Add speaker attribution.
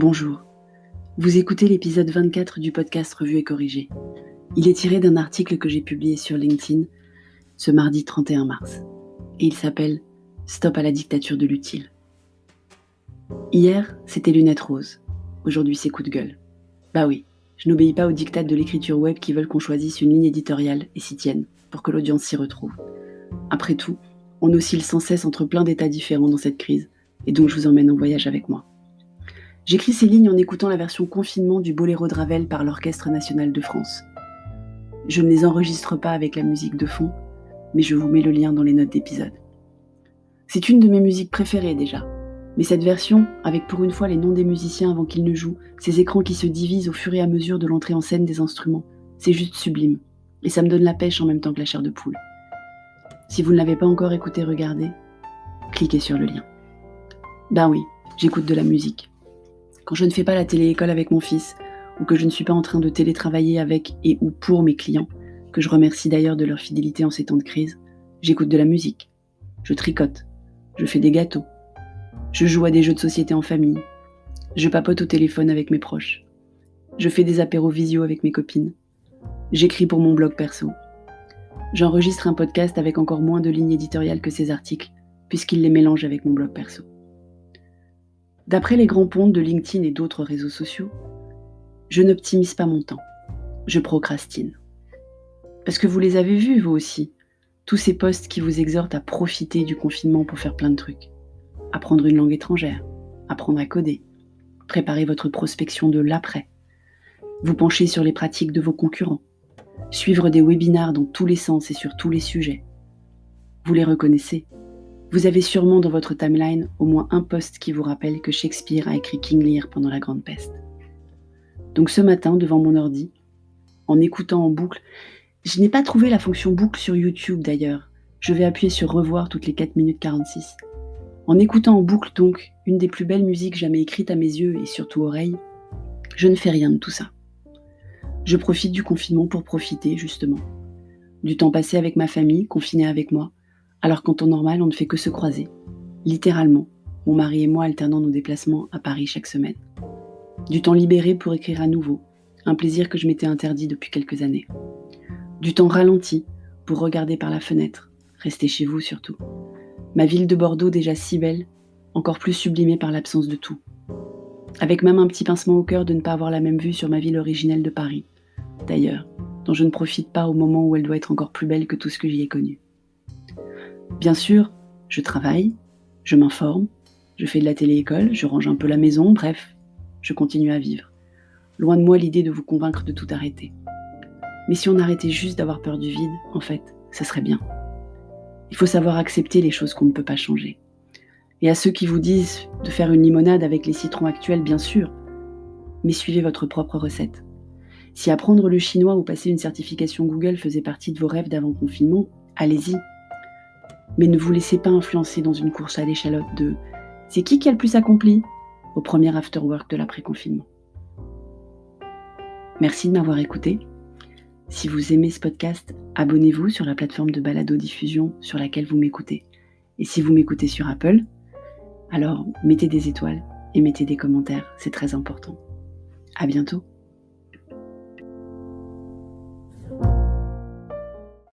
Speaker 1: Bonjour, vous écoutez l'épisode 24 du podcast Revue et Corrigé. Il est tiré d'un article que j'ai publié sur LinkedIn ce mardi 31 mars. Et il s'appelle « Stop à la dictature de l'utile ». Hier, c'était lunettes roses. Aujourd'hui, c'est coup de gueule. Bah oui, je n'obéis pas aux diktats de l'écriture web qui veulent qu'on choisisse une ligne éditoriale et s'y tienne pour que l'audience s'y retrouve. Après tout, on oscille sans cesse entre plein d'états différents dans cette crise, et donc je vous emmène en voyage avec moi. J'écris ces lignes en écoutant la version confinement du Boléro de Ravel par l'Orchestre national de France. Je ne les enregistre pas avec la musique de fond, mais je vous mets le lien dans les notes d'épisode. C'est une de mes musiques préférées déjà, mais cette version, avec pour une fois les noms des musiciens avant qu'ils ne jouent, ces écrans qui se divisent au fur et à mesure de l'entrée en scène des instruments, c'est juste sublime, et ça me donne la pêche en même temps que la chair de poule. Si vous ne l'avez pas encore écouté, regardez, cliquez sur le lien. Ben oui, j'écoute de la musique. Quand je ne fais pas la télé-école avec mon fils, ou que je ne suis pas en train de télétravailler avec et ou pour mes clients, que je remercie d'ailleurs de leur fidélité en ces temps de crise, j'écoute de la musique. Je tricote, je fais des gâteaux, je joue à des jeux de société en famille, je papote au téléphone avec mes proches, je fais des apéros visio avec mes copines, j'écris pour mon blog perso. J'enregistre un podcast avec encore moins de lignes éditoriales que ces articles, puisqu'il les mélange avec mon blog perso. D'après les grands pontes de LinkedIn et d'autres réseaux sociaux, je n'optimise pas mon temps, je procrastine. Parce que vous les avez vus, vous aussi, tous ces posts qui vous exhortent à profiter du confinement pour faire plein de trucs. Apprendre une langue étrangère, apprendre à coder, préparer votre prospection de l'après, vous pencher sur les pratiques de vos concurrents, suivre des webinars dans tous les sens et sur tous les sujets. Vous les reconnaissez. Vous avez sûrement dans votre timeline au moins un post qui vous rappelle que Shakespeare a écrit King Lear pendant la Grande Peste. Donc ce matin, devant mon ordi, en écoutant en boucle, je n'ai pas trouvé la fonction boucle sur YouTube d'ailleurs. Je vais appuyer sur revoir toutes les 4 minutes 46. En écoutant en boucle donc une des plus belles musiques jamais écrites à mes yeux et surtout oreilles, je ne fais rien de tout ça. Je profite du confinement pour profiter justement. Du temps passé avec ma famille, confinée avec moi, alors qu'en temps normal, on ne fait que se croiser. Littéralement, mon mari et moi alternant nos déplacements à Paris chaque semaine. Du temps libéré pour écrire à nouveau, un plaisir que je m'étais interdit depuis quelques années. Du temps ralenti pour regarder par la fenêtre, rester chez vous surtout. Ma ville de Bordeaux déjà si belle, encore plus sublimée par l'absence de tout. Avec même un petit pincement au cœur de ne pas avoir la même vue sur ma ville originelle de Paris, d'ailleurs, dont je ne profite pas au moment où elle doit être encore plus belle que tout ce que j'y ai connu. Bien sûr, je travaille, je m'informe, je fais de la télé-école, je range un peu la maison, bref, je continue à vivre. Loin de moi l'idée de vous convaincre de tout arrêter. Mais si on arrêtait juste d'avoir peur du vide, en fait, ça serait bien. Il faut savoir accepter les choses qu'on ne peut pas changer. Et à ceux qui vous disent de faire une limonade avec les citrons actuels, bien sûr, mais suivez votre propre recette. Si apprendre le chinois ou passer une certification Google faisait partie de vos rêves d'avant-confinement, allez-y. Mais ne vous laissez pas influencer dans une course à l'échalote de « c'est qui a le plus accompli ?» au premier afterwork de l'après-confinement. Merci de m'avoir écouté. Si vous aimez ce podcast, abonnez-vous sur la plateforme de balado-diffusion sur laquelle vous m'écoutez. Et si vous m'écoutez sur Apple, alors mettez des étoiles et mettez des commentaires, c'est très important. À bientôt.